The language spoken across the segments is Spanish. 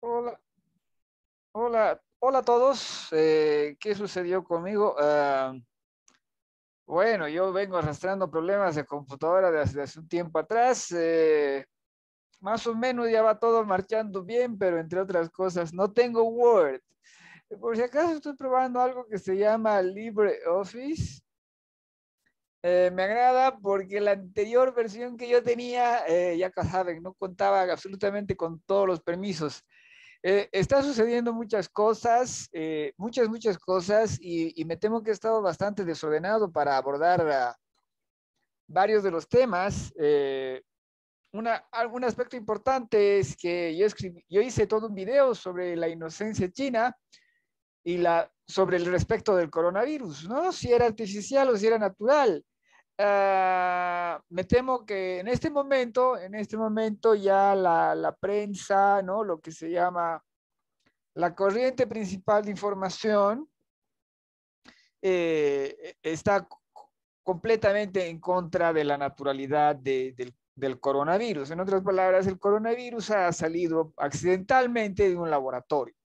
Hola, hola a todos. ¿Qué sucedió conmigo? Bueno, yo vengo arrastrando problemas de computadora desde hace un tiempo atrás. Más o menos ya va todo marchando bien, pero entre otras cosas, no tengo Word. Por si acaso estoy probando algo que se llama LibreOffice. Me agrada porque la anterior versión que yo tenía, ya saben, no contaba absolutamente con todos los permisos. Está sucediendo muchas cosas, muchas cosas, y me temo que he estado bastante desordenado para abordar varios de los temas. Un aspecto importante es que yo hice todo un video sobre la inocencia china y sobre el respecto del coronavirus, ¿no? Si era artificial o si era natural. Me temo que en este momento ya la prensa, ¿no? Lo que se llama la corriente principal de información está completamente en contra de la naturalidad del coronavirus. En otras palabras, el coronavirus ha salido accidentalmente de un laboratorio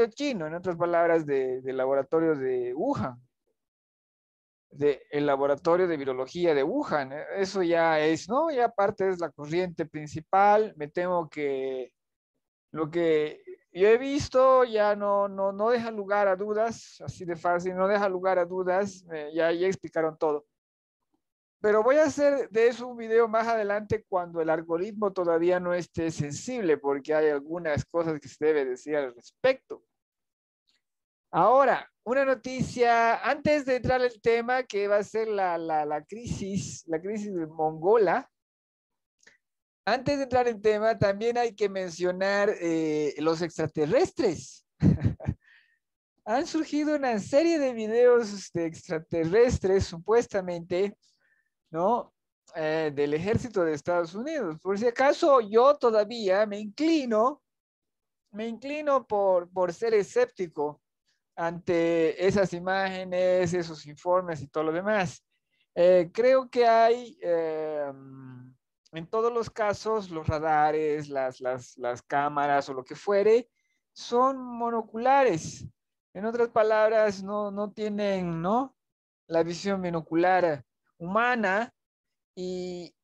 chino, en otras palabras, del laboratorio de Wuhan, el laboratorio de virología de Wuhan. Eso ya es, ¿no? Ya parte es la corriente principal. Me temo que lo que yo he visto ya no deja lugar a dudas, así de fácil, no deja lugar a dudas, ya explicaron todo. Pero voy a hacer de eso un video más adelante cuando el algoritmo todavía no esté sensible, porque hay algunas cosas que se debe decir al respecto. Ahora, una noticia, antes de entrar al tema que va a ser la crisis de mongola. Antes de entrar en tema, también hay que mencionar los extraterrestres. Han surgido una serie de videos de extraterrestres, supuestamente, ¿no? Del ejército de Estados Unidos. Por si acaso, yo todavía me inclino por ser escéptico ante esas imágenes, esos informes y todo lo demás. Creo que hay, en todos los casos, los radares, las cámaras o lo que fuere, son monoculares. En otras palabras, no tienen, ¿no? La visión binocular humana y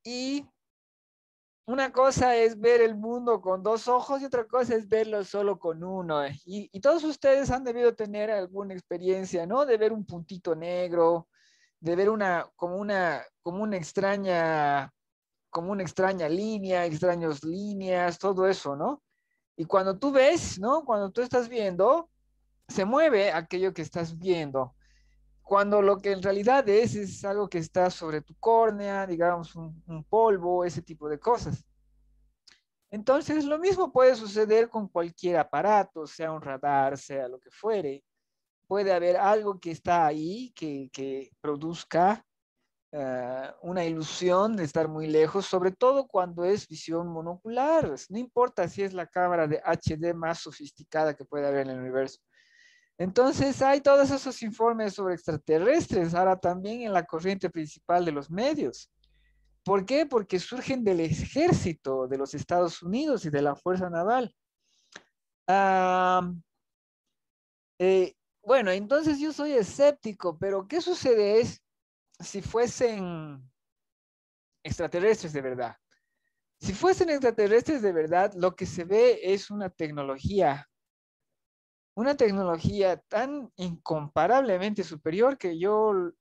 una cosa es ver el mundo con dos ojos y otra cosa es verlo solo con uno. Y todos ustedes han debido tener alguna experiencia, ¿no? De ver un puntito negro, de ver como una extraña línea, extraños líneas, todo eso, ¿no? Y cuando tú ves, ¿no? Cuando tú estás viendo, se mueve aquello que estás viendo. Cuando lo que en realidad es algo que está sobre tu córnea, digamos, un polvo, ese tipo de cosas. Entonces, lo mismo puede suceder con cualquier aparato, sea un radar, sea lo que fuere. Puede haber algo que está ahí que produzca una ilusión de estar muy lejos, sobre todo cuando es visión monocular. No importa si es la cámara de HD más sofisticada que pueda haber en el universo. Entonces, hay todos esos informes sobre extraterrestres, ahora también en la corriente principal de los medios. ¿Por qué? Porque surgen del ejército de los Estados Unidos y de la Fuerza Naval. Ah, bueno, entonces yo soy escéptico, pero ¿qué sucede si fuesen extraterrestres de verdad? Si fuesen extraterrestres de verdad, lo que se ve es una tecnología tan incomparablemente superior que yo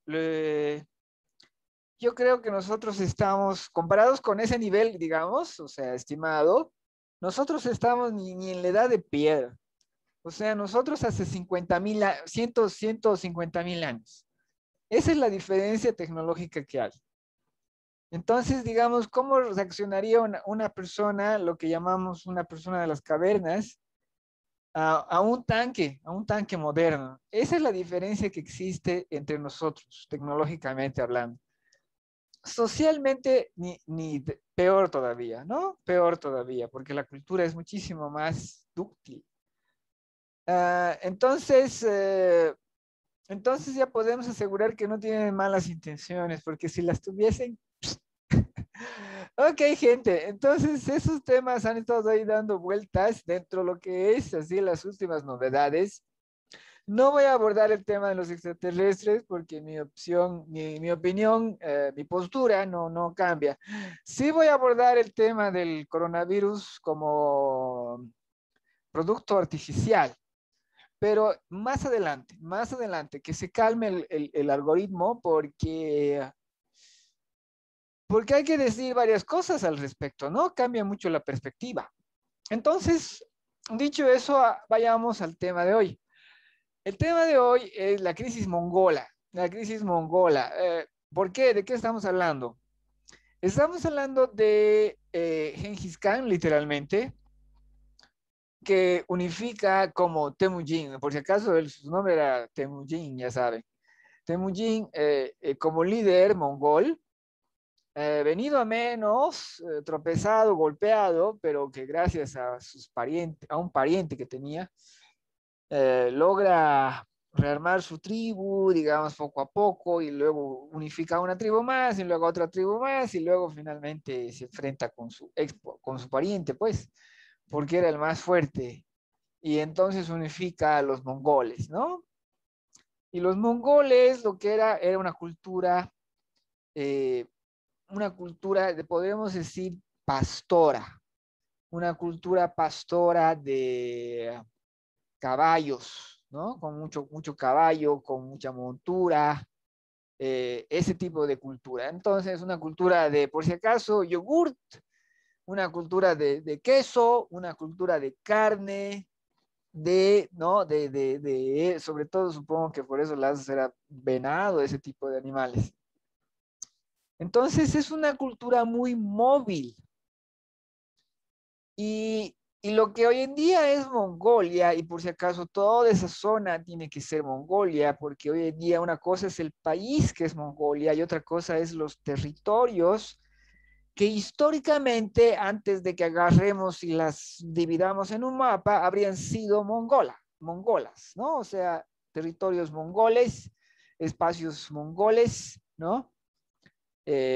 creo que nosotros estamos, comparados con ese nivel, digamos, o sea, estimado, nosotros estamos ni en la edad de piedra. O sea, nosotros hace 50.000, 150.000 años. Esa es la diferencia tecnológica que hay. Entonces, digamos, ¿cómo reaccionaría una persona, lo que llamamos una persona de las cavernas, a un tanque moderno? Esa es la diferencia que existe entre nosotros, tecnológicamente hablando. Socialmente, peor todavía, ¿no? Peor todavía, porque la cultura es muchísimo más dúctil. Entonces ya podemos asegurar que no tienen malas intenciones, porque si las tuviesen, Ok, gente, entonces esos temas han estado ahí dando vueltas dentro de lo que es así las últimas novedades. No voy a abordar el tema de los extraterrestres porque mi opción, mi opinión, mi postura no cambia. Sí voy a abordar el tema del coronavirus como producto artificial, pero más adelante, que se calme el algoritmo porque hay que decir varias cosas al respecto, ¿no? Cambia mucho la perspectiva. Entonces, dicho eso, vayamos al tema de hoy. El tema de hoy es la crisis mongola. La crisis mongola. ¿Por qué? ¿De qué estamos hablando? Estamos hablando de Gengis Khan, literalmente, que unifica como Temujin. Por si acaso, su nombre era Temujin, ya saben. Temujin como líder mongol, venido a menos, tropezado, golpeado, pero que gracias a sus parientes, a un pariente que tenía, logra rearmar su tribu, digamos, poco a poco, y luego unifica una tribu más, y luego otra tribu más, y luego finalmente se enfrenta con su pariente, pues, porque era el más fuerte, y entonces unifica a los mongoles, ¿no? Y los mongoles lo que era eh, una cultura, podríamos decir, pastora, una cultura pastora de caballos, ¿no? Con mucho caballo, con mucha montura, ese tipo de cultura. Entonces, una cultura de, por si acaso, yogurt, una cultura de queso, una cultura de carne, ¿no? Sobre todo supongo que por eso las era venado, ese tipo de animales. Entonces, es una cultura muy móvil. Y lo que hoy en día es Mongolia, y por si acaso toda esa zona tiene que ser Mongolia, porque hoy en día una cosa es el país que es Mongolia y otra cosa es los territorios que históricamente, antes de que agarremos y las dividamos en un mapa, habrían sido mongolas, ¿no? O sea, territorios mongoles, espacios mongoles, ¿no?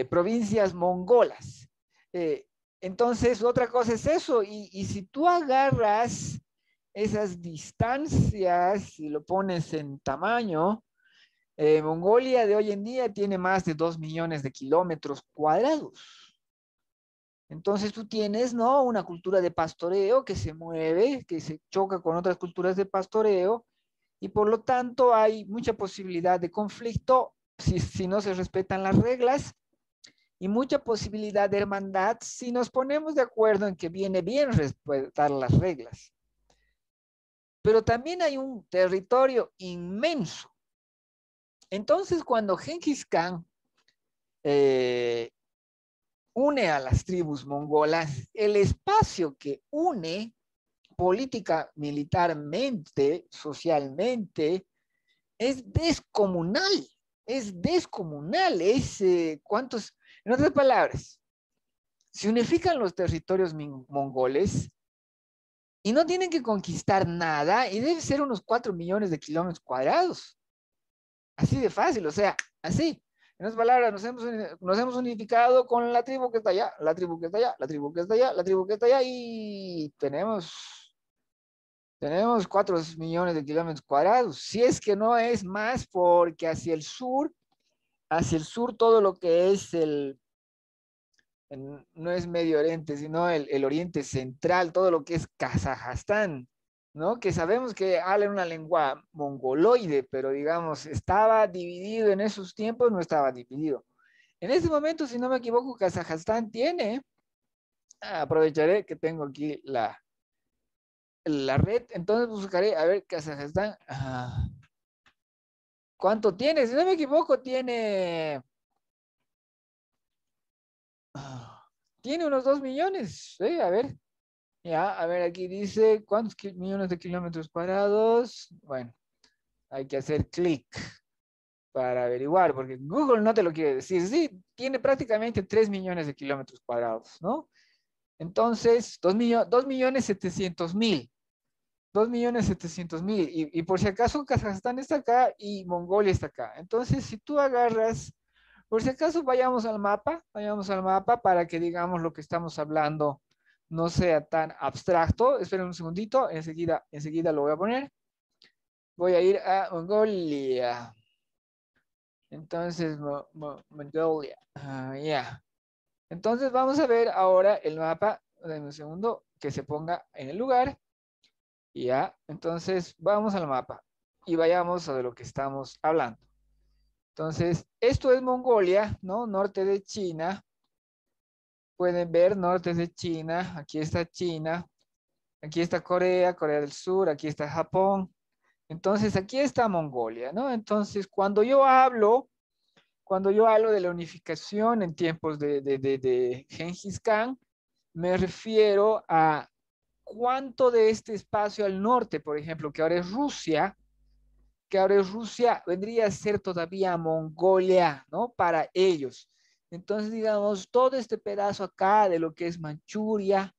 Provincias mongolas. Eh, entonces, otra cosa es eso, y si tú agarras esas distancias y lo pones en tamaño, Mongolia de hoy en día tiene más de 2 millones de kilómetros cuadrados. Entonces tú tienes, ¿no? Una cultura de pastoreo que se mueve, que se choca con otras culturas de pastoreo, y por lo tanto hay mucha posibilidad de conflicto si no se respetan las reglas y mucha posibilidad de hermandad si nos ponemos de acuerdo en que viene bien respetar las reglas. Pero también hay un territorio inmenso. Entonces, cuando Genghis Khan eh, une a las tribus mongolas, el espacio que une política, militarmente, socialmente, es descomunal. Es descomunal. ¿Cuántos? En otras palabras, se unifican los territorios mongoles y no tienen que conquistar nada y debe ser unos 4 millones de kilómetros cuadrados. Así de fácil, o sea, así. En otras palabras, nos hemos unificado con la tribu que está allá, la tribu que está allá, la tribu que está allá, la tribu que está allá y tenemos 4 millones de kilómetros cuadrados. Si es que no es más porque hacia el sur todo lo que es no es Medio Oriente, sino el Oriente Central, todo lo que es Kazajstán, ¿no? Que sabemos que habla una lengua mongoloide, pero digamos, estaba dividido en esos tiempos, no estaba dividido. En este momento, si no me equivoco, Kazajstán tiene, aprovecharé que tengo aquí la red, entonces buscaré, a ver, Kazajstán, ¿cuánto tiene? Si no me equivoco, tiene unos 2 millones, ¿sí? A ver. Ya, a ver, aquí dice cuántos millones de kilómetros cuadrados. Bueno, hay que hacer clic para averiguar, porque Google no te lo quiere decir. Sí, tiene prácticamente 3 millones de kilómetros cuadrados, ¿no? Entonces, 2 millones 700 mil. 2 millones 700 mil. Y por si acaso, Kazajstán está acá y Mongolia está acá. Entonces, si tú agarras Por si acaso, vayamos al mapa para que digamos lo que estamos hablando no sea tan abstracto. Esperen un segundito, enseguida lo voy a poner. Voy a ir a Mongolia. Entonces, Mongolia. Ya. Entonces, vamos a ver ahora el mapa. Dame un segundo que se ponga en el lugar. Ya. Entonces, vamos al mapa y vayamos a de lo que estamos hablando. Entonces, esto es Mongolia, ¿no? Norte de China. Pueden ver norte de China. Aquí está China. Aquí está Corea, Corea del Sur. Aquí está Japón. Entonces, aquí está Mongolia, ¿no? Entonces, cuando yo hablo de la unificación en tiempos de Genghis Khan, me refiero a cuánto de este espacio al norte, por ejemplo, que ahora es Rusia, vendría a ser todavía Mongolia, ¿no? Para ellos. Entonces, digamos, todo este pedazo acá de lo que es Manchuria,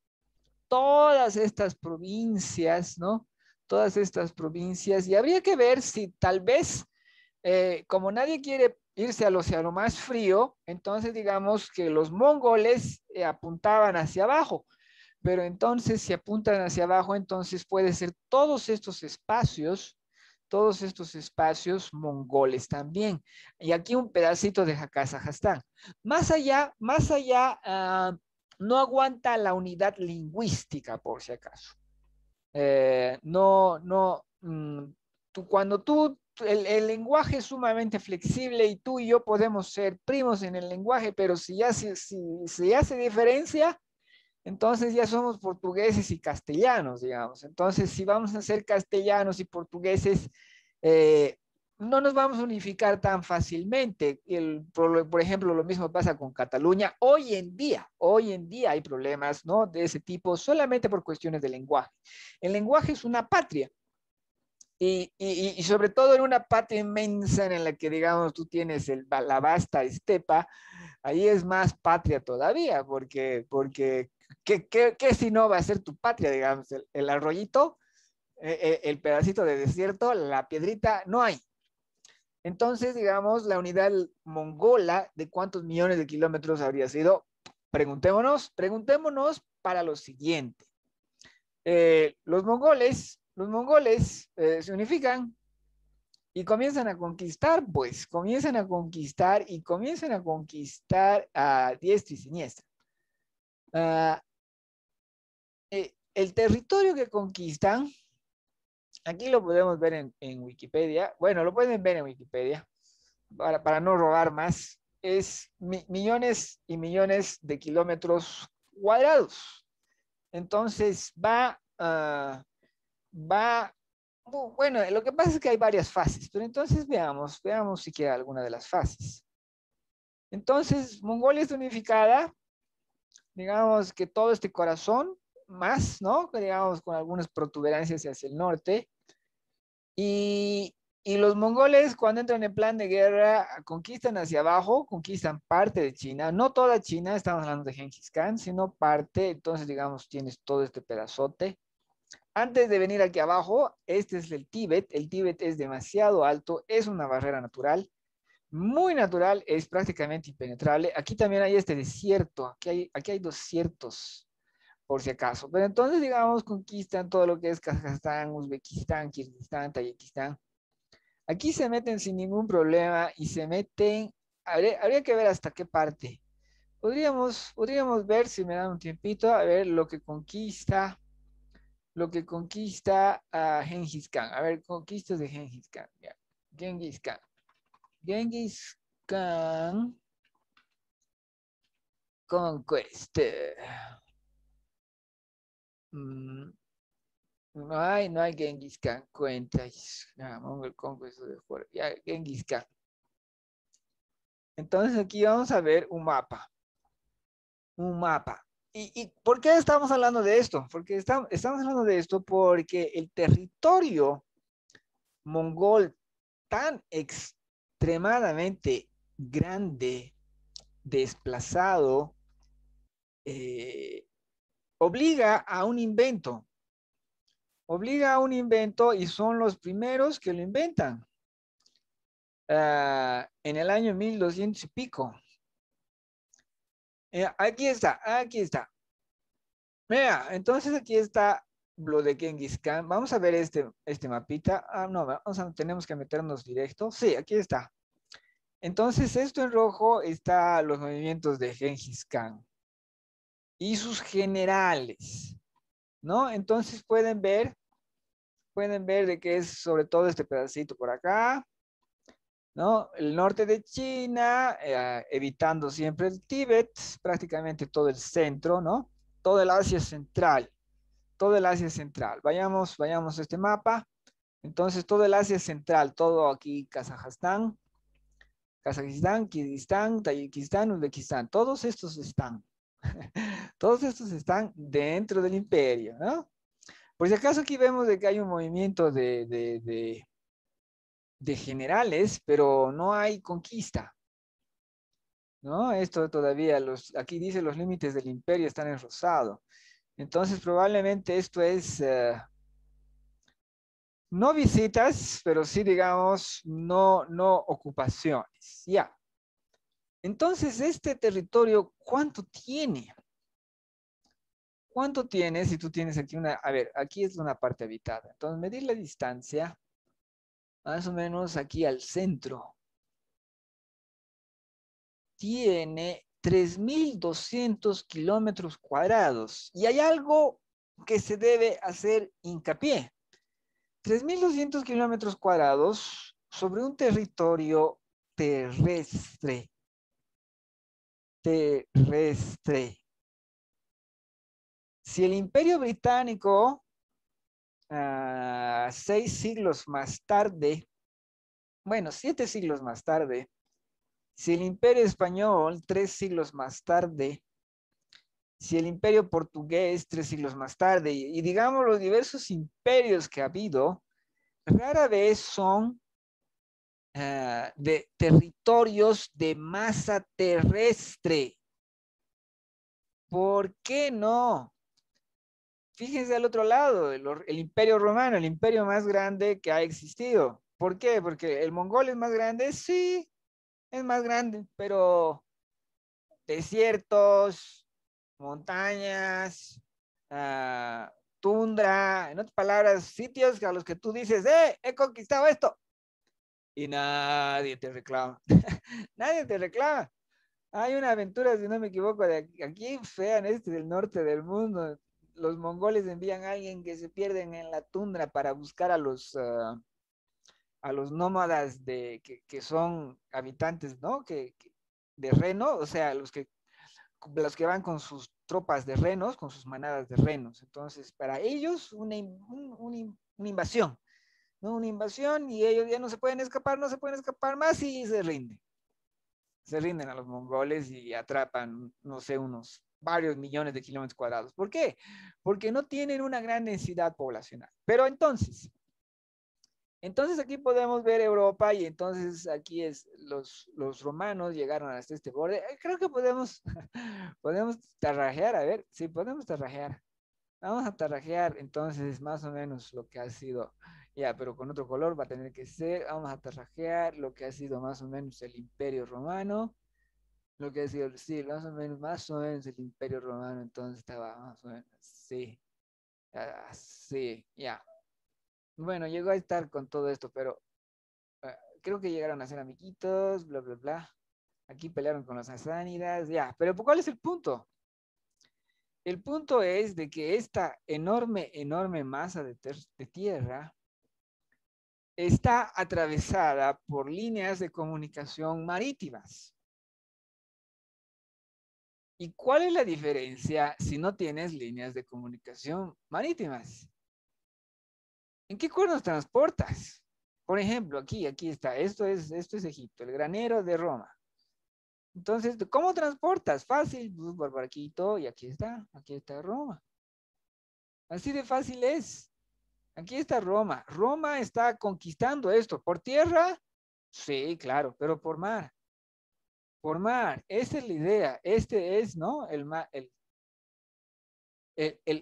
todas estas provincias, ¿no? Todas estas provincias, y habría que ver si tal vez, como nadie quiere irse al océano más frío, entonces digamos que los mongoles apuntaban hacia abajo, pero entonces si apuntan hacia abajo, entonces puede ser todos estos espacios mongoles también. Y aquí un pedacito de Kazajstán. Más allá, no aguanta la unidad lingüística, por si acaso. No, no, cuando el lenguaje es sumamente flexible y tú y yo podemos ser primos en el lenguaje, pero si hace diferencia, entonces ya somos portugueses y castellanos, digamos. Entonces, si vamos a ser castellanos y portugueses, eh, no nos vamos a unificar tan fácilmente. Por ejemplo, lo mismo pasa con Cataluña. Hoy en día hay problemas, ¿no? De ese tipo solamente por cuestiones de lenguaje. El lenguaje es una patria. Y sobre todo en una patria inmensa en la que, digamos, tú tienes la vasta estepa, ahí es más patria todavía, porque ¿qué si no va a ser tu patria, digamos? El arroyito, el pedacito de desierto, la piedrita, no hay. Entonces, digamos, la unidad mongola, ¿de cuántos millones de kilómetros habría sido? Preguntémonos para lo siguiente. Los mongoles se unifican y comienzan a conquistar, pues, comienzan a conquistar y comienzan a conquistar a diestra y siniestra. Uh, el territorio que conquistan, aquí lo podemos ver en Wikipedia, bueno, lo pueden ver en Wikipedia, para no robar más, es millones y millones de kilómetros cuadrados. Entonces va, bueno, lo que pasa es que hay varias fases, pero entonces veamos siquiera alguna de las fases. Entonces, Mongolia está unificada, digamos que todo este corazón, más, ¿no? Digamos, con algunas protuberancias hacia el norte. Y los mongoles, cuando entran en plan de guerra, conquistan hacia abajo, conquistan parte de China, no toda China, estamos hablando de Genghis Khan, sino parte, entonces, digamos, tienes todo este pedazote. Antes de venir aquí abajo, este es el Tíbet es demasiado alto, es una barrera natural, muy natural, es prácticamente impenetrable. Aquí también hay este desierto, aquí hay desiertos, por si acaso. Pero entonces, digamos, conquistan todo lo que es Kazajstán, Uzbekistán, Kirguistán, Tayikistán. Aquí se meten sin ningún problema y se meten, habría que ver hasta qué parte. Podríamos ver, si me dan un tiempito, a ver lo que conquista a Genghis Khan. A ver, conquistas de Genghis Khan. Ya. Genghis Khan. Genghis Khan Conquest. Mm, no hay Genghis Khan. Cuentas. Mongol Conquest de fuera. Ya, Genghis Khan. Entonces aquí vamos a ver un mapa. Un mapa. ¿Y por qué estamos hablando de esto? Porque estamos hablando de esto porque el territorio mongol tan extremadamente grande, desplazado, eh, obliga a un invento. Obliga a un invento y son los primeros que lo inventan. en el año 1200 y pico. Aquí está, aquí está. Mira, entonces aquí está lo de Genghis Khan. Vamos a ver este mapita. No, tenemos que meternos directo. Sí, aquí está. Entonces, esto en rojo está los movimientos de Genghis Khan y sus generales, ¿no? Entonces pueden ver de que es sobre todo este pedacito por acá, ¿no? El norte de China, evitando siempre el Tíbet, prácticamente todo el centro, ¿no? Todo el Asia Central, todo el Asia Central. Vayamos a este mapa. Entonces, todo el Asia Central, todo aquí, Kazajistán, Kirguistán, Tayikistán, Uzbekistán, todos estos están dentro del imperio, ¿no? Por si acaso aquí vemos de que hay un movimiento de generales, pero no hay conquista, ¿no? Esto todavía, aquí dice los límites del imperio están en rosado. Entonces probablemente esto es, no visitas, pero sí digamos, no ocupaciones, ya. Entonces, este territorio, ¿cuánto tiene? ¿Cuánto tiene si tú tienes aquí a ver, aquí es una parte habitada. Entonces, medir la distancia, más o menos aquí al centro, tiene 3.200 kilómetros cuadrados. Y hay algo que se debe hacer hincapié. 3.200 kilómetros cuadrados sobre un territorio terrestre. Terrestre. Si el Imperio Británico, 6 siglos más tarde, bueno, 7 siglos más tarde, si el Imperio Español, 3 siglos más tarde, si el Imperio Portugués, 3 siglos más tarde, y digamos los diversos imperios que ha habido, rara vez son de territorios de masa terrestre. ¿Por qué no? Fíjense al otro lado, el Imperio Romano, el imperio más grande que ha existido. ¿Por qué? Porque el mongol es más grande, sí, es más grande, pero desiertos, montañas, ah, tundra, en otras palabras, sitios a los que tú dices, he conquistado esto. Y nadie te reclama. Nadie te reclama. Hay una aventura, si no me equivoco, de aquí fea en este del norte del mundo. Los mongoles envían a alguien que se pierden en la tundra para buscar a los nómadas que son habitantes, ¿no? De reno, o sea, los que van con sus tropas de renos, con sus manadas de renos. Entonces, para ellos, una invasión, ¿no? Una invasión y ellos ya no se pueden escapar, no se pueden escapar más y se rinden. Se rinden a los mongoles y atrapan, no sé, unos varios millones de kilómetros cuadrados. ¿Por qué? Porque no tienen una gran densidad poblacional. Pero entonces aquí podemos ver Europa y entonces aquí los romanos llegaron hasta este borde. Creo que podemos tarrajear, a ver, sí, podemos tarrajear. Vamos a tarrajear entonces más o menos lo que ha sido, ya, pero con otro color va a tener que ser, vamos a tarrajear lo que ha sido más o menos el Imperio Romano, lo que ha sido, sí, más o menos el Imperio Romano, entonces estaba más o menos, sí, sí, ya. Bueno, llegó a estar con todo esto, pero creo que llegaron a ser amiguitos, bla, bla, bla. Aquí pelearon con los sasánidas, ya. Pero ¿cuál es el punto? El punto es de que esta enorme masa de tierra está atravesada por líneas de comunicación marítimas. ¿Y cuál es la diferencia si no tienes líneas de comunicación marítimas? ¿En qué cuernos transportas? Por ejemplo, aquí está, esto es Egipto, el granero de Roma. Entonces, ¿cómo transportas? Fácil, pues, por barquito y aquí está Roma. Así de fácil es. Aquí está Roma. Roma está conquistando esto. ¿Por tierra? Sí, claro, pero por mar. Por mar. Esta es la idea. Este es, ¿no? El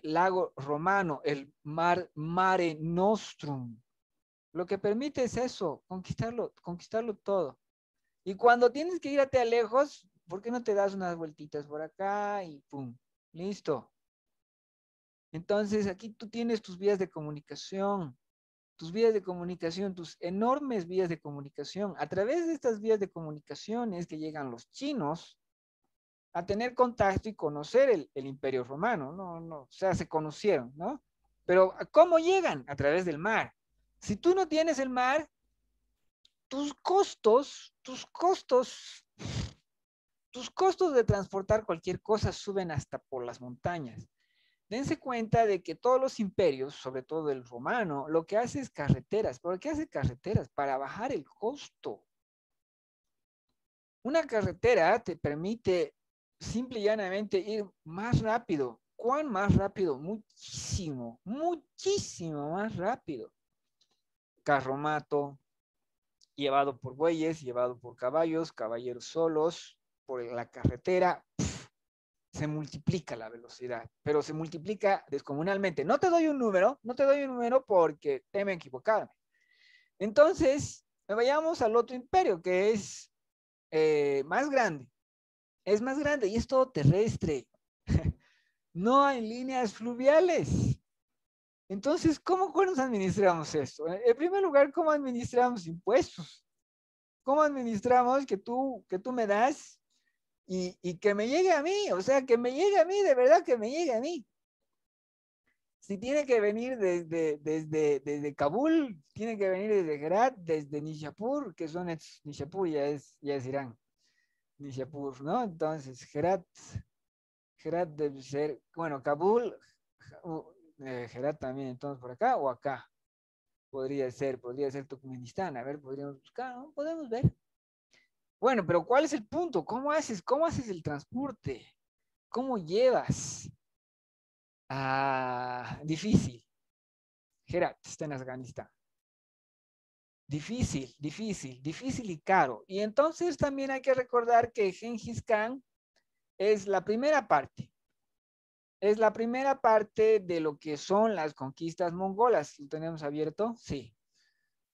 lago romano, el Mare Nostrum. Lo que permite es eso, conquistarlo todo. Y cuando tienes que irte a lejos, ¿por qué no te das unas vueltitas por acá y pum? Listo. Entonces, aquí tú tienes tus vías de comunicación, tus enormes vías de comunicación. A través de estas vías de comunicación es que llegan los chinos a tener contacto y conocer el Imperio Romano, no, o sea, se conocieron, ¿no? Pero ¿cómo llegan? A través del mar. Si tú no tienes el mar, tus costos de transportar cualquier cosa suben hasta por las montañas. Dense cuenta de que todos los imperios, sobre todo el romano, lo que hace es carreteras. ¿Por qué hace carreteras? Para bajar el costo. Una carretera te permite simple y llanamente ir más rápido. ¿Cuán más rápido? Muchísimo, muchísimo más rápido. Carromato, llevado por bueyes, llevado por caballos, caballeros solos, por la carretera, se multiplica la velocidad, pero se multiplica descomunalmente. No te doy un número porque teme equivocarme. Entonces, vayamos al otro imperio que es más grande. Es más grande y es todo terrestre. No hay líneas fluviales. Entonces, ¿cómo nos administramos esto? En primer lugar, ¿cómo administramos impuestos? ¿Cómo administramos que tú me das y que me llegue a mí? O sea, que me llegue a mí, de verdad que me llegue a mí. Si tiene que venir desde Kabul, tiene que venir desde Herat, desde Nishapur, que son Nishapur ya es Irán, Nishapur, ¿no? Entonces, Herat debe ser, bueno, Kabul, Herat también, entonces por acá o acá. Podría ser Turkmenistán. A ver, podríamos buscar, ¿no? Podemos ver. Bueno, pero ¿cuál es el punto? Cómo haces el transporte? ¿Cómo llevas? Ah, difícil. Herat está en Afganistán. Difícil y caro. Y entonces también hay que recordar que Genghis Khan es la primera parte. Es la primera parte de lo que son las conquistas mongolas. ¿Lo tenemos abierto? Sí.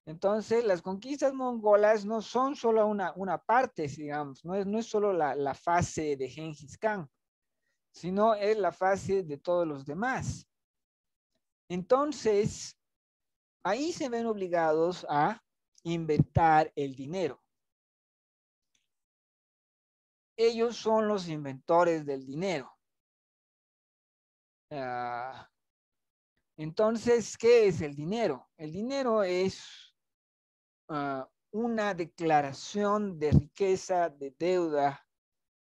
Entonces, las conquistas mongolas no son solo una parte, digamos, no es solo la fase de Genghis Khan, sino es la fase de todos los demás. Entonces, ahí se ven obligados a inventar el dinero. Ellos son los inventores del dinero. Uh, entonces, ¿qué es el dinero? El dinero es una declaración de riqueza, de deuda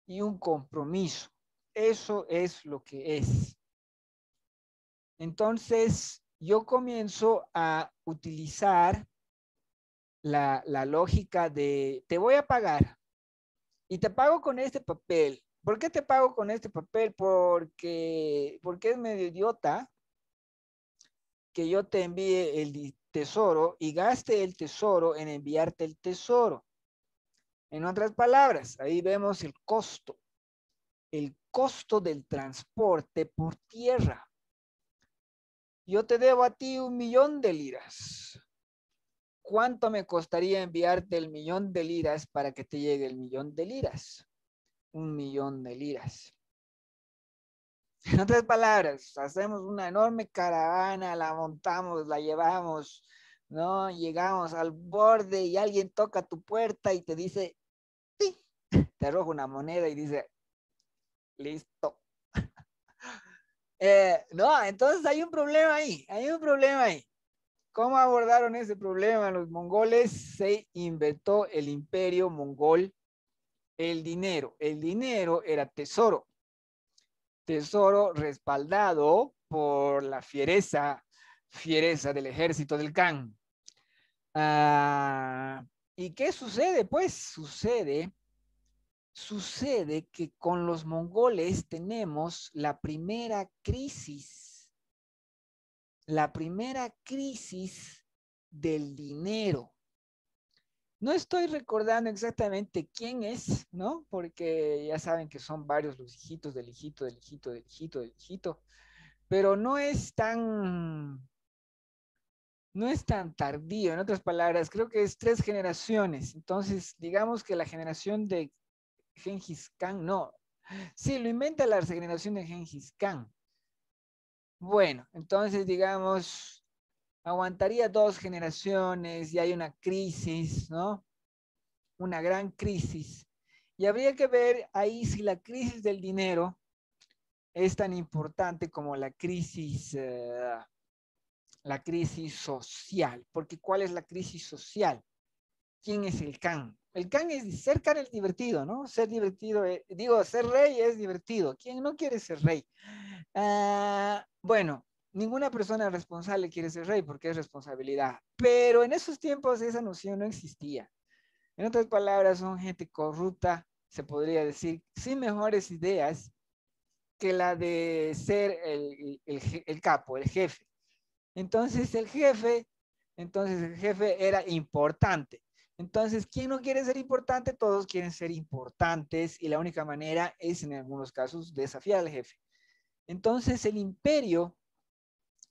y un compromiso. Eso es lo que es. Entonces, yo comienzo a utilizar la lógica de te voy a pagar y te pago con este papel. ¿Por qué te pago con este papel? Porque es medio idiota que yo te envíe el tesoro y gaste el tesoro en enviarte el tesoro. En otras palabras, ahí vemos el costo del transporte por tierra. Yo te debo a ti 1.000.000 de liras. ¿Cuánto me costaría enviarte el 1.000.000 de liras para que te llegue el 1.000.000 de liras? 1.000.000 de liras. En otras palabras, hacemos una enorme caravana, la montamos, la llevamos, ¿no? Llegamos al borde y alguien toca tu puerta y te dice, sí, te arroja una moneda y dice, listo. No, entonces hay un problema ahí. ¿Cómo abordaron ese problema los mongoles? Se inventó el imperio mongol, el dinero. El dinero era tesoro respaldado por la fiereza del ejército del Khan. ¿Y qué sucede? Pues sucede que con los mongoles tenemos la primera crisis del dinero. No estoy recordando exactamente quién es, ¿no? Porque ya saben que son varios los hijitos del hijito, del hijito, del hijito, del hijito. Pero no es No es tan tardío, en otras palabras, creo que es 3 generaciones. Entonces, digamos que la generación de Gengis Khan, no. Sí, lo inventa la generación de Gengis Khan. Bueno, entonces, digamos, aguantaría 2 generaciones y hay una crisis, ¿no? Una gran crisis. Y habría que ver ahí si la crisis del dinero es tan importante como la crisis social. Porque ¿cuál es la crisis social? ¿Quién es el Khan? El Khan es ser Khan es divertido, ¿no? Ser divertido, digo, ser rey es divertido. ¿Quién no quiere ser rey? Bueno, ninguna persona responsable quiere ser rey porque es responsabilidad. Pero en esos tiempos esa noción no existía. En otras palabras, son gente corrupta, se podría decir, sin mejores ideas que la de ser el capo, el jefe. Entonces entonces el jefe era importante. Entonces, ¿quién no quiere ser importante? Todos quieren ser importantes y la única manera es, en algunos casos, desafiar al jefe. Entonces, el imperio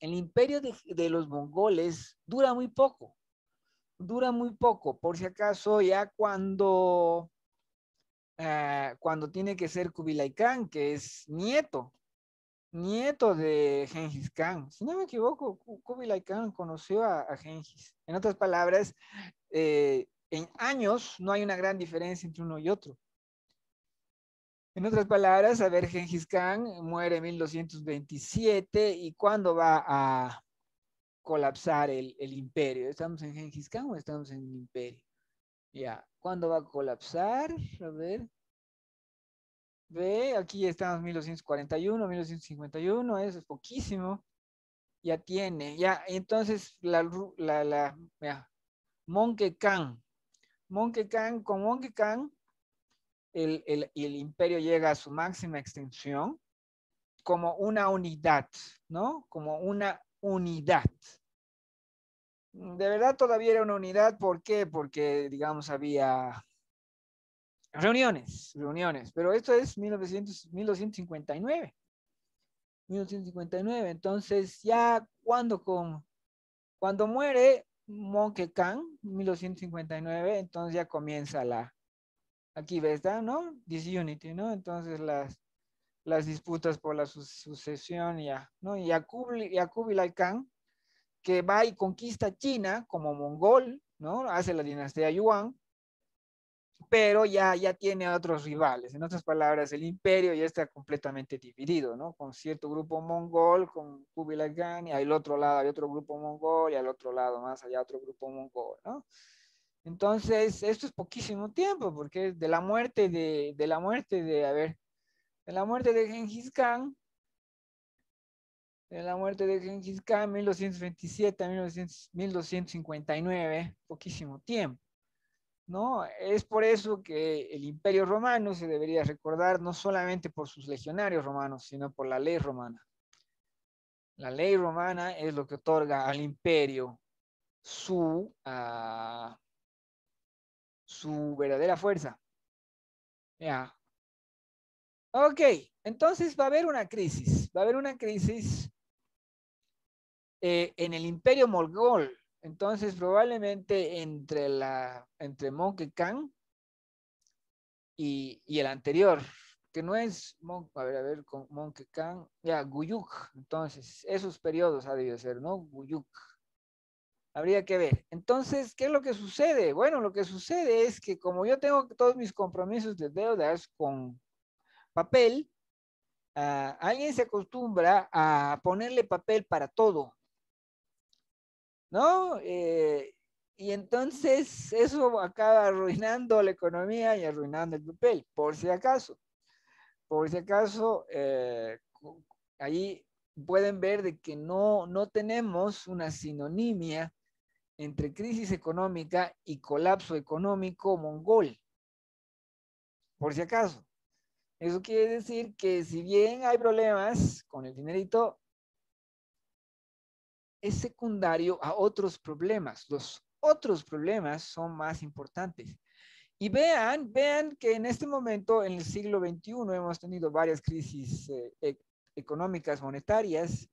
de los mongoles dura muy poco, por si acaso ya cuando tiene que ser Kubilai Khan, que es nieto de Gengis Khan. Si no me equivoco, Kubilai Khan conoció a Gengis. En otras palabras, en años no hay una gran diferencia entre uno y otro. En otras palabras, a ver, Gengis Khan muere en 1227 y ¿cuándo va a colapsar el imperio? ¿Estamos en Gengis Khan o estamos en el imperio? Ya, ¿cuándo va a colapsar? A ver, ve, aquí estamos en 1241, 1251, eso es poquísimo. Ya tiene, ya, entonces ya, Monkey Khan. Con Monkey Khan, el imperio llega a su máxima extensión como una unidad, ¿no? Como una unidad. De verdad todavía era una unidad, ¿por qué? Porque, digamos, había reuniones, pero esto es 1259, 1259. Entonces, ya cuando muere Monkey Khan, 1259, entonces ya comienza aquí ves, ¿no? Disunity, ¿no? Entonces las disputas por la sucesión, ya, ¿no? Y a Kubilai Khan, que va y conquista China como mongol, ¿no? Hace la dinastía Yuan, pero ya tiene a otros rivales. En otras palabras, el imperio ya está completamente dividido, ¿no? Con cierto grupo mongol, con Kubilai Khan, y al otro lado hay otro grupo mongol, y al otro lado más allá otro grupo mongol, ¿no? Entonces, esto es poquísimo tiempo, porque de la muerte a ver, de la muerte de Gengis Khan, 1227 a 1259, poquísimo tiempo. ¿No? Es por eso que el Imperio Romano se debería recordar no solamente por sus legionarios romanos, sino por la ley romana. La ley romana es lo que otorga al imperio su verdadera fuerza. Ya. Ok, entonces va a haber una crisis. Va a haber una crisis en el Imperio Mongol. Entonces, probablemente entre Monkey Khan y el anterior, que no es, a ver, con Monkey Khan, ya, Guyuk. Entonces, esos periodos ha debido ser, ¿no? Guyuk. Habría que ver. Entonces, ¿qué es lo que sucede? Bueno, lo que sucede es que como yo tengo todos mis compromisos de deudas con papel, alguien se acostumbra a ponerle papel para todo, ¿no? Y entonces eso acaba arruinando la economía y arruinando el papel, por si acaso. Por si acaso, ahí pueden ver de que no tenemos una sinonimia entre crisis económica y colapso económico mongol, por si acaso. Eso quiere decir que si bien hay problemas con el dinerito, es secundario a otros problemas. Los otros problemas son más importantes. Y vean que en este momento, en el siglo XXI, hemos tenido varias crisis económicas, monetarias,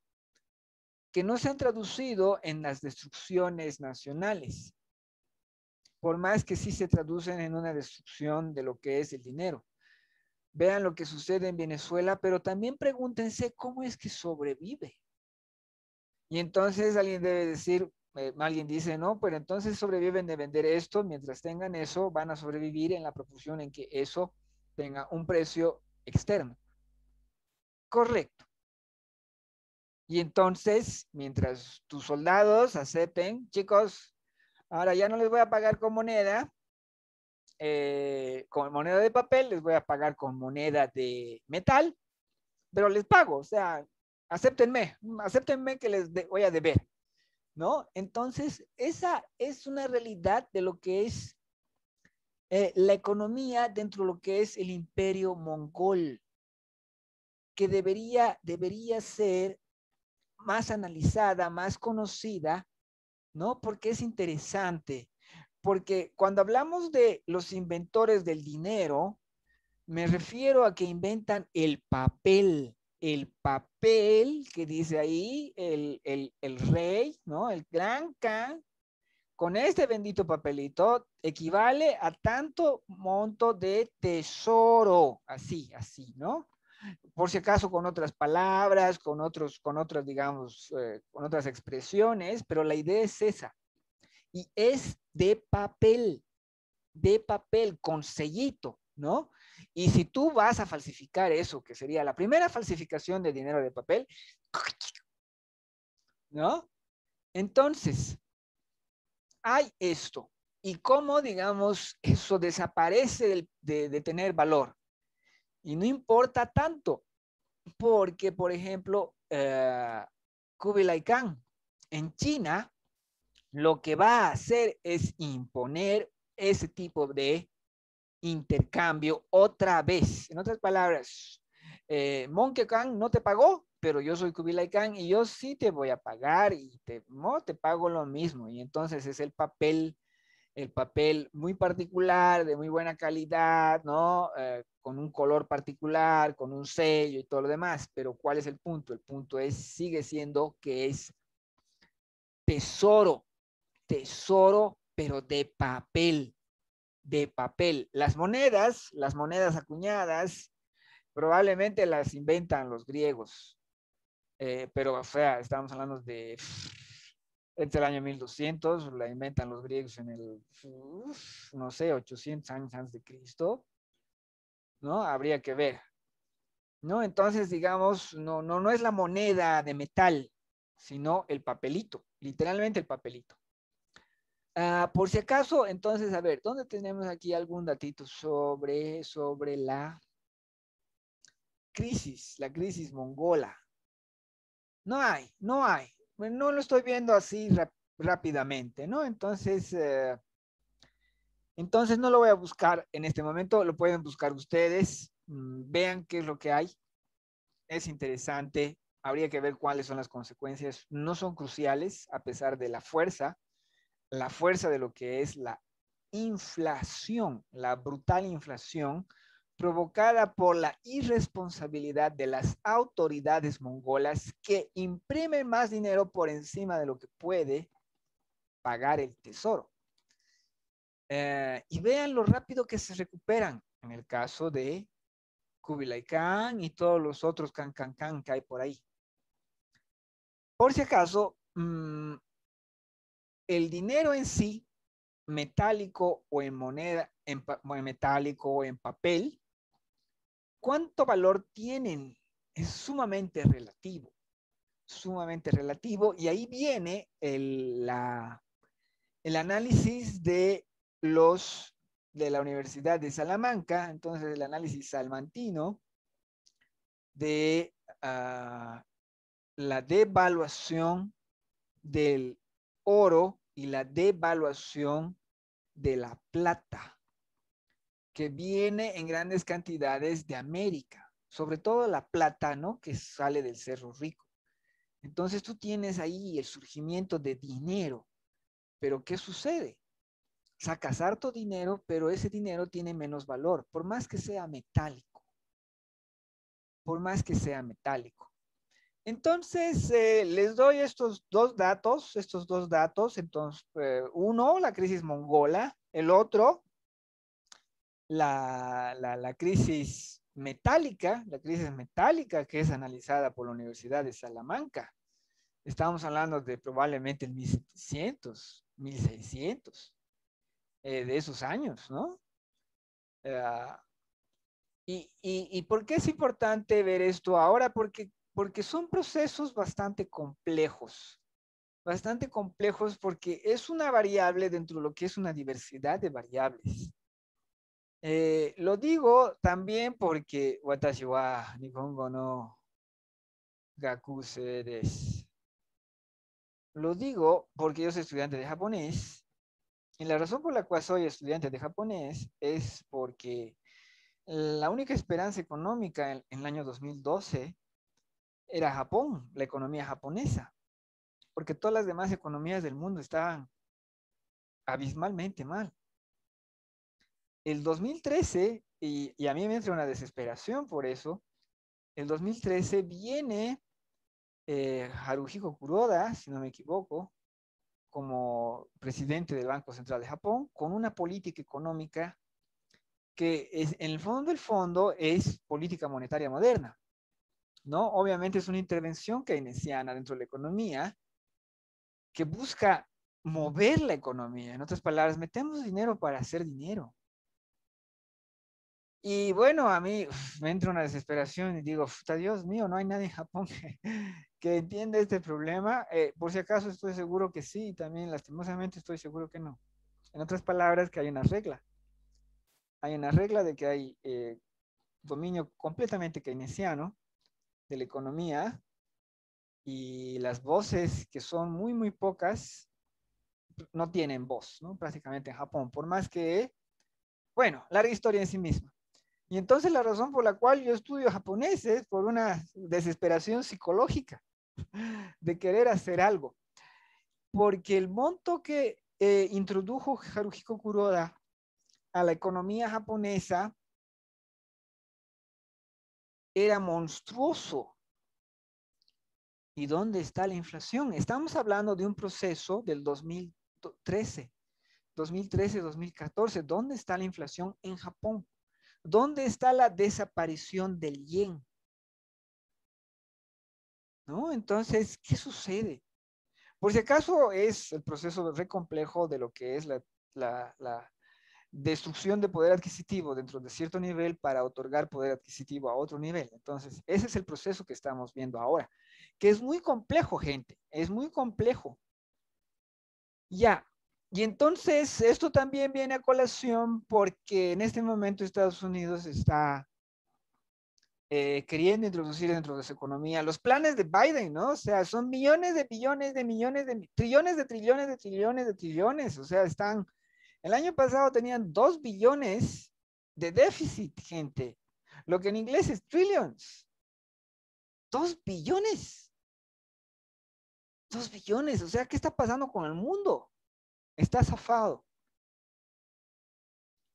que no se han traducido en las destrucciones nacionales, por más que sí se traducen en una destrucción de lo que es el dinero. Vean lo que sucede en Venezuela, pero también pregúntense cómo es que sobrevive. Y entonces alguien debe decir, alguien dice, no, pero entonces sobreviven de vender esto, mientras tengan eso, van a sobrevivir en la proporción en que eso tenga un precio externo. Correcto. Y entonces, mientras tus soldados acepten, chicos, ahora ya no les voy a pagar con moneda de papel, les voy a pagar con moneda de metal, pero les pago, o sea, acéptenme que voy a deber, ¿no? Entonces, esa es una realidad de lo que es la economía dentro de lo que es el imperio mongol, que debería ser más analizada, más conocida, ¿no? Porque es interesante, porque cuando hablamos de los inventores del dinero, me refiero a que inventan el papel que dice ahí el rey, ¿no? El gran Khan, con este bendito papelito, equivale a tanto monto de tesoro, así, ¿no? Por si acaso con otras palabras, con otras, digamos, con otras expresiones, pero la idea es esa. Y es de papel, con sellito, ¿no? Y si tú vas a falsificar eso, que sería la primera falsificación de dinero de papel, ¿no? Entonces, hay esto. Y cómo, digamos, eso desaparece de tener valor. Y no importa tanto, porque, por ejemplo, Kublai Khan en China lo que va a hacer es imponer ese tipo de intercambio otra vez. En otras palabras, Monkey Khan no te pagó, pero yo soy Kublai Khan y yo sí te voy a pagar y no te pago lo mismo. Y entonces es el papel muy particular, de muy buena calidad, ¿no? Con un color particular, con un sello y todo lo demás. Pero ¿cuál es el punto? El punto sigue siendo que es tesoro, tesoro, pero de papel. Las monedas acuñadas, probablemente las inventan los griegos, pero o sea, estamos hablando de entre el año 1200, la inventan los griegos en el, no sé, 800 años antes de Cristo, ¿no? Habría que ver, ¿no? Entonces, digamos, no es la moneda de metal, sino el papelito, literalmente el papelito. Por si acaso, entonces, a ver, ¿dónde tenemos aquí algún datito sobre la crisis mongola? No hay. Bueno, no lo estoy viendo así rápidamente, ¿no? Entonces no lo voy a buscar en este momento, lo pueden buscar ustedes, vean qué es lo que hay. Es interesante, habría que ver cuáles son las consecuencias. No son cruciales, a pesar de la fuerza de lo que es la inflación, la brutal inflación provocada por la irresponsabilidad de las autoridades mongolas que imprimen más dinero por encima de lo que puede pagar el tesoro. Y vean lo rápido que se recuperan en el caso de Kublai Khan y todos los otros Khan que hay por ahí. Por si acaso, el dinero en sí, metálico o en moneda, en metálico o en papel, ¿cuánto valor tienen? Es sumamente relativo, y ahí viene el análisis de la Universidad de Salamanca, entonces el análisis salmantino de la devaluación del oro y la devaluación de la plata, que viene en grandes cantidades de América, sobre todo la plata, ¿no? Que sale del Cerro Rico. Entonces tú tienes ahí el surgimiento de dinero, pero ¿qué sucede? Sacas harto dinero, pero ese dinero tiene menos valor, por más que sea metálico, por más que sea metálico. Entonces, les doy estos dos datos, Entonces, uno, la crisis mongola, el otro, la crisis metálica que es analizada por la Universidad de Salamanca. Estamos hablando de probablemente el 1700, 1600, de esos años, ¿no? Eh, y ¿por qué es importante ver esto ahora? Porque son procesos bastante complejos porque es una variable dentro de lo que es una diversidad de variables. Lo digo también porque watashi wa nihongo no gakuse desu. Lo digo porque yo soy estudiante de japonés y la razón por la cual soy estudiante de japonés es porque la única esperanza económica en el año 2012 era Japón, la economía japonesa, porque todas las demás economías del mundo estaban abismalmente mal. El 2013, y a mí me entra una desesperación por eso, el 2013 viene Haruhiko Kuroda, si no me equivoco, como presidente del Banco Central de Japón, con una política económica que es, en el fondo del fondo es política monetaria moderna, ¿no? Obviamente es una intervención keynesiana dentro de la economía que busca mover la economía. En otras palabras, metemos dinero para hacer dinero. Y bueno, a mí me entra una desesperación y digo, puta Dios mío, no hay nadie en Japón que entienda este problema. Por si acaso estoy seguro que sí, también lastimosamente estoy seguro que no. En otras palabras, que hay una regla. Hay una regla de que hay dominio completamente keynesiano de la economía y las voces que son muy, muy pocas no tienen voz, ¿no? Prácticamente en Japón, por más que, bueno, larga historia en sí misma. Y entonces la razón por la cual yo estudio japonés es por una desesperación psicológica de querer hacer algo. Porque el monto que introdujo Haruhiko Kuroda a la economía japonesa era monstruoso. ¿Y dónde está la inflación? Estamos hablando de un proceso del 2013, 2014. ¿Dónde está la inflación en Japón? ¿Dónde está la desaparición del yen? ¿No? Entonces, ¿qué sucede? Por si acaso es el proceso re complejo de lo que es la destrucción de poder adquisitivo dentro de cierto nivel para otorgar poder adquisitivo a otro nivel. Entonces, ese es el proceso que estamos viendo ahora, que es muy complejo, gente, es muy complejo. Ya, y entonces esto también viene a colación porque en este momento Estados Unidos está queriendo introducir dentro de su economía los planes de Biden, ¿no? O sea, son millones de billones de millones de trillones de trillones de trillones de trillones. O sea, están, el año pasado tenían 2 billones de déficit, gente. Lo que en inglés es trillions. 2 billones. 2 billones. O sea, ¿qué está pasando con el mundo? Está zafado.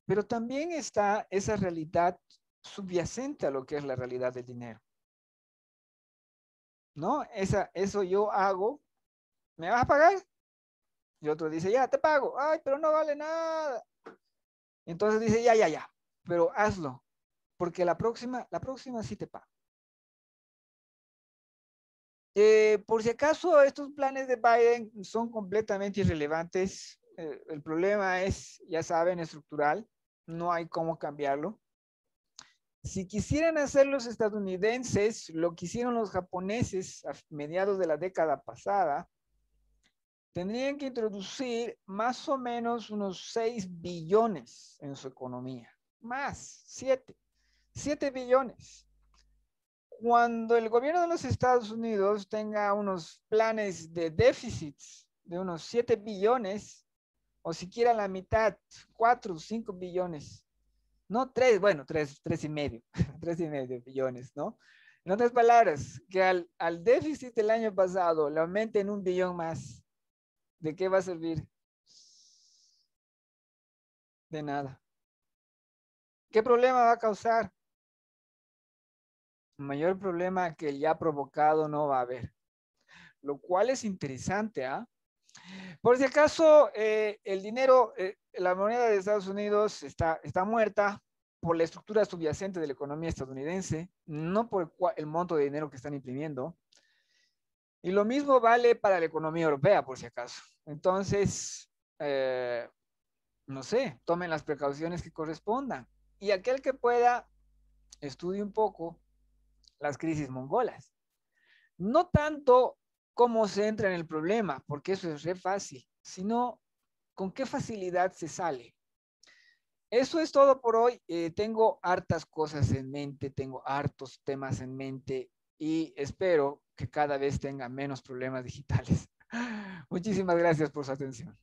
Pero también está esa realidad subyacente a lo que es la realidad del dinero, ¿no? Eso yo hago. ¿Me vas a pagar? Y otro dice, ya, te pago. Ay, pero no vale nada. Entonces dice, ya, ya, ya, pero hazlo, porque la próxima sí te pago. Por si acaso, estos planes de Biden son completamente irrelevantes. El problema es, ya saben, estructural. No hay cómo cambiarlo. Si quisieran hacer los estadounidenses lo que hicieron los japoneses a mediados de la década pasada, tendrían que introducir más o menos unos 6 billones en su economía. Más, 7 billones. Cuando el gobierno de los Estados Unidos tenga unos planes de déficits de unos 7 billones, o siquiera la mitad, 4 o 5 billones, no 3, bueno, 3 y medio, 3,5 billones, ¿no? En otras palabras, que al déficit del año pasado le aumenten 1 billón más, ¿de qué va a servir? De nada. ¿Qué problema va a causar? mayor problema que el ya provocado no va a haber. Lo cual es interesante, ¿ah? Por si acaso, el dinero, la moneda de Estados Unidos está muerta por la estructura subyacente de la economía estadounidense, no por el monto de dinero que están imprimiendo. Y lo mismo vale para la economía europea, por si acaso. Entonces, eh, no sé, tomen las precauciones que correspondan. Y aquel que pueda, estudie un poco las crisis mongolas. No tanto cómo se entra en el problema, porque eso es re fácil, sino con qué facilidad se sale. Eso es todo por hoy. Tengo hartas cosas en mente, tengo hartos temas en mente y espero que cada vez tenga menos problemas digitales. Muchísimas gracias por su atención.